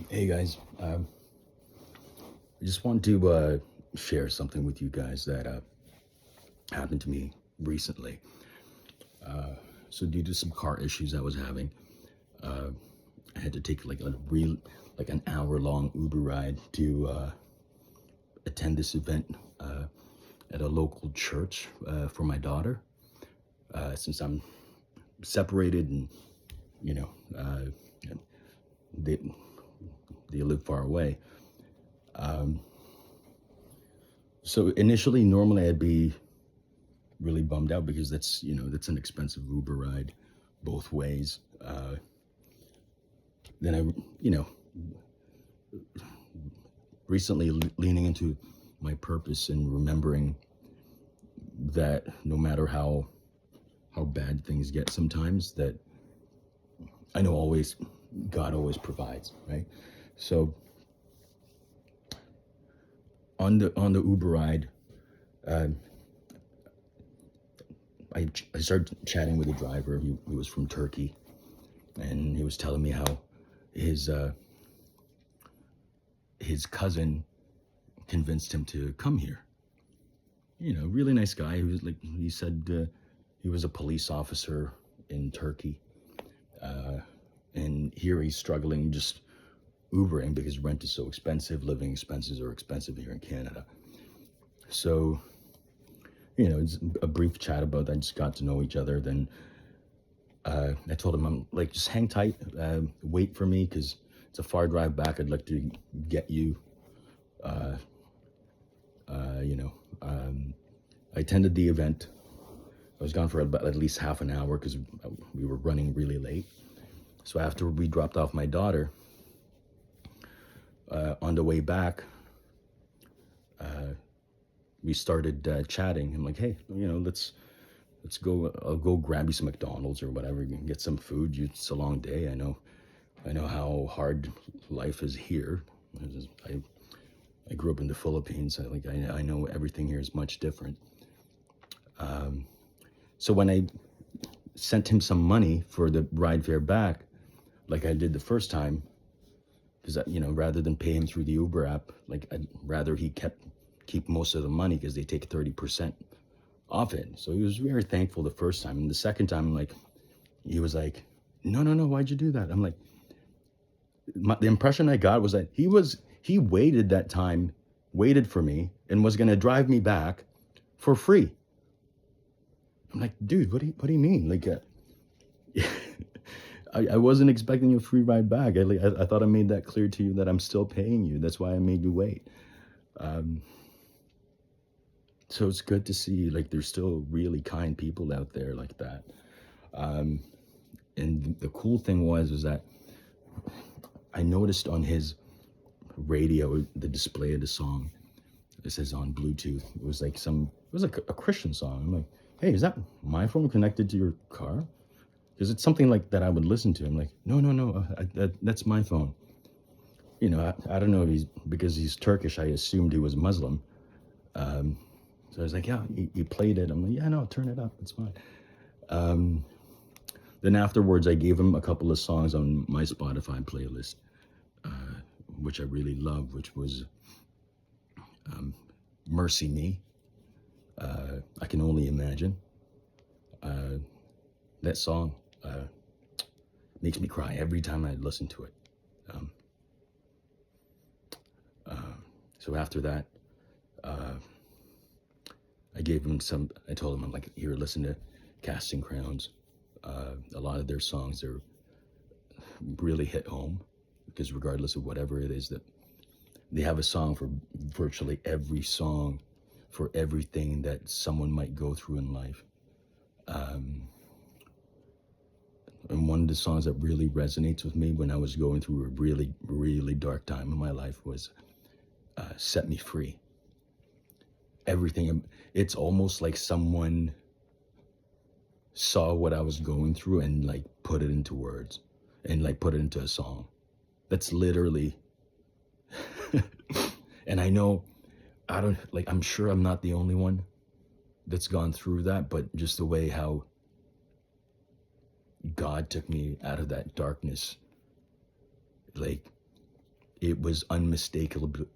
Hey guys, I just want to share something with you guys that happened to me recently. So due to some car issues I was having, I had to take like an hour long Uber ride to attend this event at a local church for my daughter. Since I'm separated and you know uh, they they live far away. So initially, normally I'd be really bummed out because that's an expensive Uber ride both ways. Then recently leaning into my purpose and remembering that no matter how bad things get sometimes, that I know always God always provides, right? So on the Uber ride, uh, I started chatting with the driver. He was from Turkey, and he was telling me how his uh, his cousin convinced him to come here. Really nice guy. He said he was a police officer in Turkey, and here he's struggling just Ubering because rent is so expensive, living expenses are expensive here in Canada. So, it's a brief chat about that. Just got to know each other. Then I told him, I'm like, just hang tight, wait for me because it's a far drive back. I'd like to get you. Uh, uh, you know, um, I attended the event. I was gone for about at least half an hour because we were running really late. So after we dropped off my daughter, on the way back, we started chatting. I'm like, hey, let's go. I'll go grab you some McDonald's or whatever. You can get some food. It's a long day. I know how hard life is here. I grew up in the Philippines. I know everything here is much different. So when I sent him some money for the ride fare back, like I did the first time, because rather than pay him through the Uber app, like I'd rather he keep most of the money because they take 30% off it. So he was very thankful the first time, and the second time, like he was like, "No, no, no, why'd you do that?" I'm like, the impression I got was that he waited that time, waited for me, and was gonna drive me back for free. I'm like, dude, what do you mean? Like, I wasn't expecting a free ride back. I thought I made that clear to you that I'm still paying you. That's why I made you wait. Um, so it's good to see like there's still really kind people out there like that. Um, and the cool thing was that I noticed on his radio the display of the song. It says on Bluetooth. It was like a Christian song. I'm like, hey, is that my phone connected to your car? Because it's something like that I would listen to. I'm like, no, no, no, that's my phone. I don't know if because he's Turkish, I assumed he was Muslim. Um, so I was like, yeah, you played it. I'm like, yeah, no, turn it up. It's fine. Um, then afterwards, I gave him a couple of songs on my Spotify playlist, which I really love, which was Mercy Me. I Can Only Imagine. Uh, that song makes me cry every time I listen to it. Um, so after that, uh, I told him, I'm like, here, listen to Casting Crowns. A lot of their songs are really hit home because regardless of whatever it is that they have a song for virtually every song for everything that someone might go through in life. And one of the songs that really resonates with me when I was going through a really, really dark time in my life was Set Me Free. Everything, it's almost like someone saw what I was going through and like put it into words and like put it into a song. That's literally, and I know I don't like, I'm sure I'm not the only one that's gone through that, but just the way how God took me out of that darkness, like it was unmistakably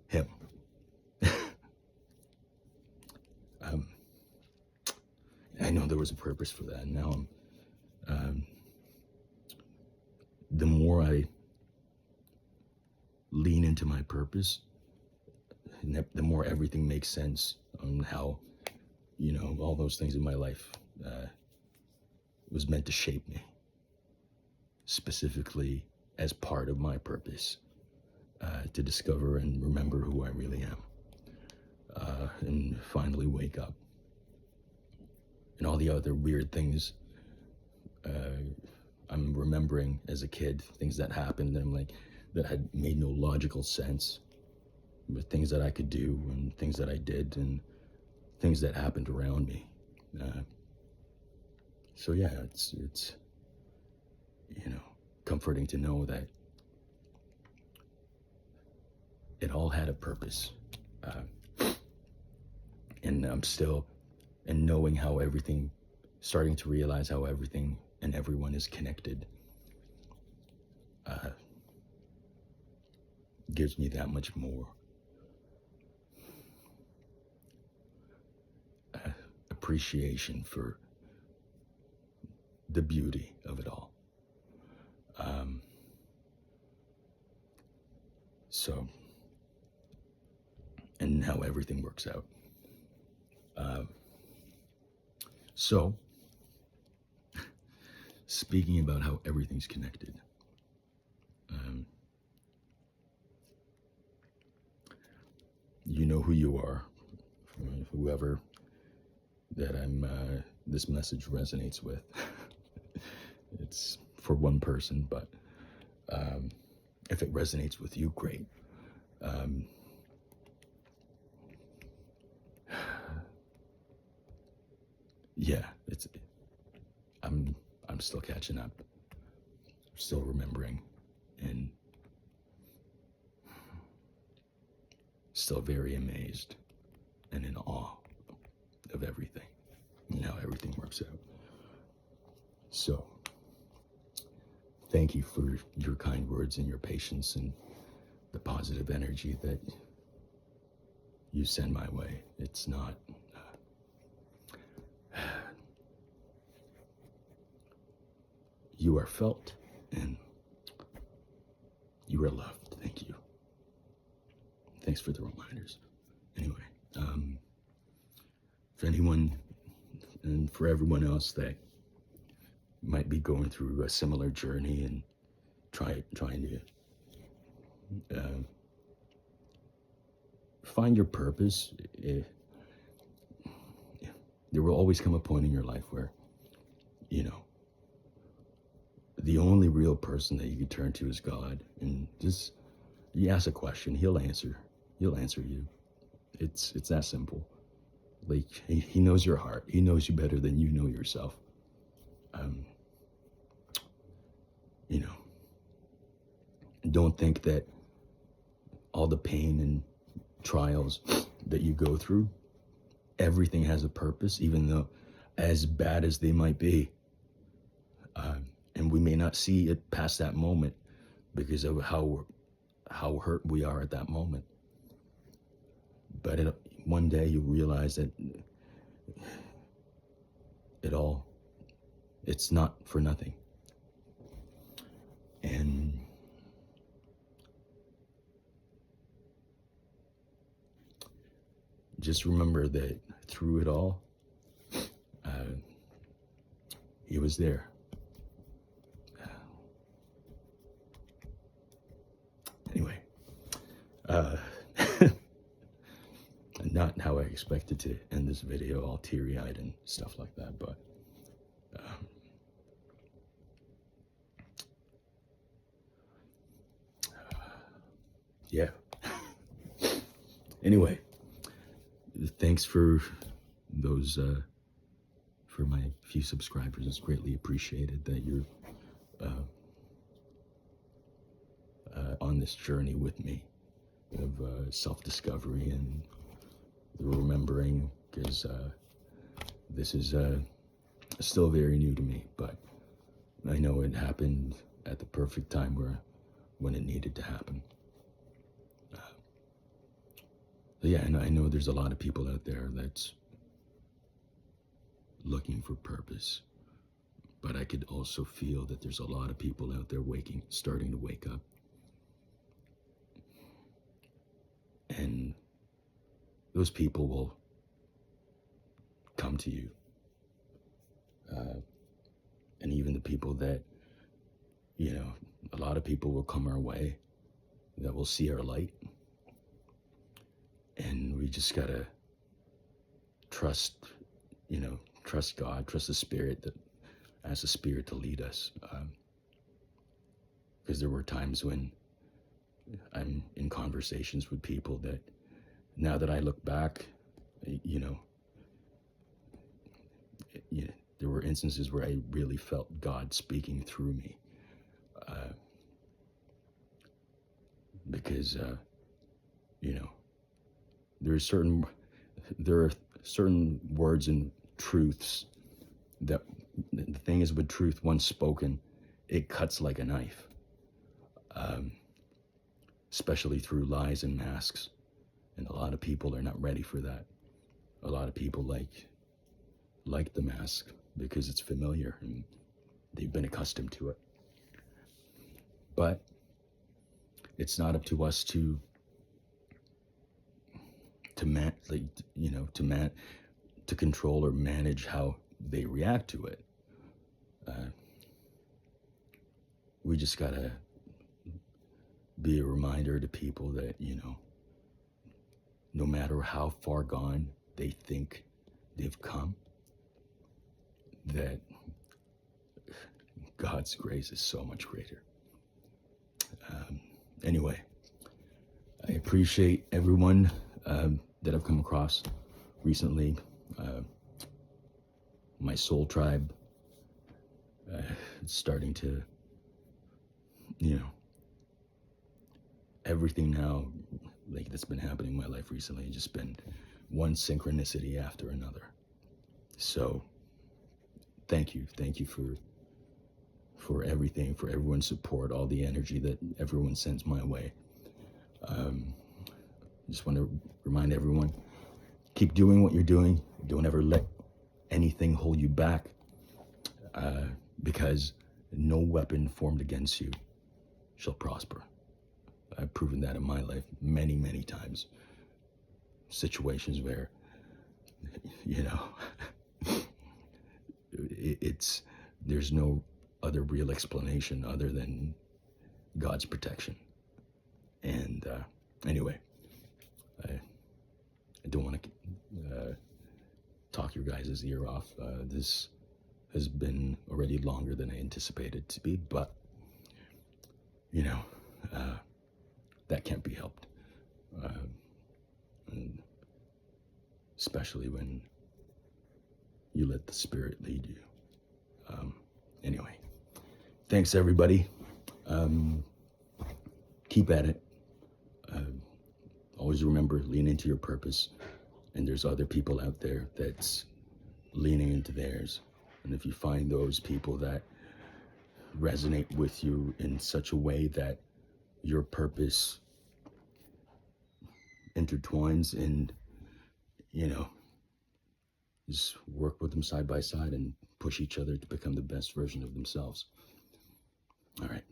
him. um, I know there was a purpose for that. And now the more I lean into my purpose, the more everything makes sense on how, all those things in my life was meant to shape me, specifically as part of my purpose, to discover and remember who I really am, and finally wake up. And all the other weird things I'm remembering as a kid, things that happened, and I'm like, that had made no logical sense, but things that I could do and things that I did and things that happened around me. So yeah, it's comforting to know that it all had a purpose, and I'm still, and knowing how everything, starting to realize how everything and everyone is connected, gives me that much more appreciation for the beauty of it all. So, and how everything works out. So, speaking about how everything's connected, you know who you are, whoever that this message resonates with. It's for one person, but if it resonates with you, great. Yeah, I'm still catching up, still remembering, and still very amazed and in awe of everything and how everything works out. So, thank you for your kind words and your patience and the positive energy that you send my way. It's not... you are felt and you are loved. Thank you. Thanks for the reminders. Anyway, for anyone and for everyone else that might be going through a similar journey and trying to find your purpose, there will always come a point in your life where, the only real person that you can turn to is God. And just, you ask a question, he'll answer you. It's that simple. Like, he knows your heart. He knows you better than you know yourself. Don't think that all the pain and trials that you go through, everything has a purpose, even though as bad as they might be. And we may not see it past that moment because of how hurt we are at that moment. But one day you realize that it's not for nothing. And just remember that through it all, he was there. Anyway, not how I expected to end this video, all teary-eyed and stuff like that, but yeah. Anyway, thanks for those, for my few subscribers. It's greatly appreciated that you're on this journey with me of self-discovery and remembering, because this is still very new to me, but I know it happened at the perfect time when it needed to happen. Yeah, and I know there's a lot of people out there that's looking for purpose, but I could also feel that there's a lot of people out there starting to wake up. And those people will come to you. And even the people that, a lot of people will come our way that will see our light. And we just gotta trust, trust God, trust the Spirit, that ask the Spirit to lead us. Because there were times when I'm in conversations with people that, now that I look back, there were instances where I really felt God speaking through me. Because, there are certain words and truths that, the thing is, with truth once spoken, it cuts like a knife. Especially through lies and masks. And a lot of people are not ready for that. A lot of people like the mask because it's familiar and they've been accustomed to it. But it's not up to us to control or manage how they react to it. We just gotta be a reminder to people that, no matter how far gone they think they've come, that God's grace is so much greater. Anyway, I appreciate everyone that I've come across recently. My soul tribe, it's starting to, everything now, like, that's been happening in my life recently, has just been one synchronicity after another. So thank you for everything, for everyone's support, all the energy that everyone sends my way. Just want to remind everyone, keep doing what you're doing. Don't ever let anything hold you back, because no weapon formed against you shall prosper. I've proven that in my life many, many times. Situations where, there's no other real explanation other than God's protection. And anyway, I don't want to talk your guys' ear off. This has been already longer than I anticipated to be, but that can't be helped, and especially when you let the Spirit lead you. Anyway, thanks everybody. Keep at it. Always remember, lean into your purpose, and there's other people out there that's leaning into theirs. And if you find those people that resonate with you in such a way that your purpose intertwines, and just work with them side by side and push each other to become the best version of themselves. All right.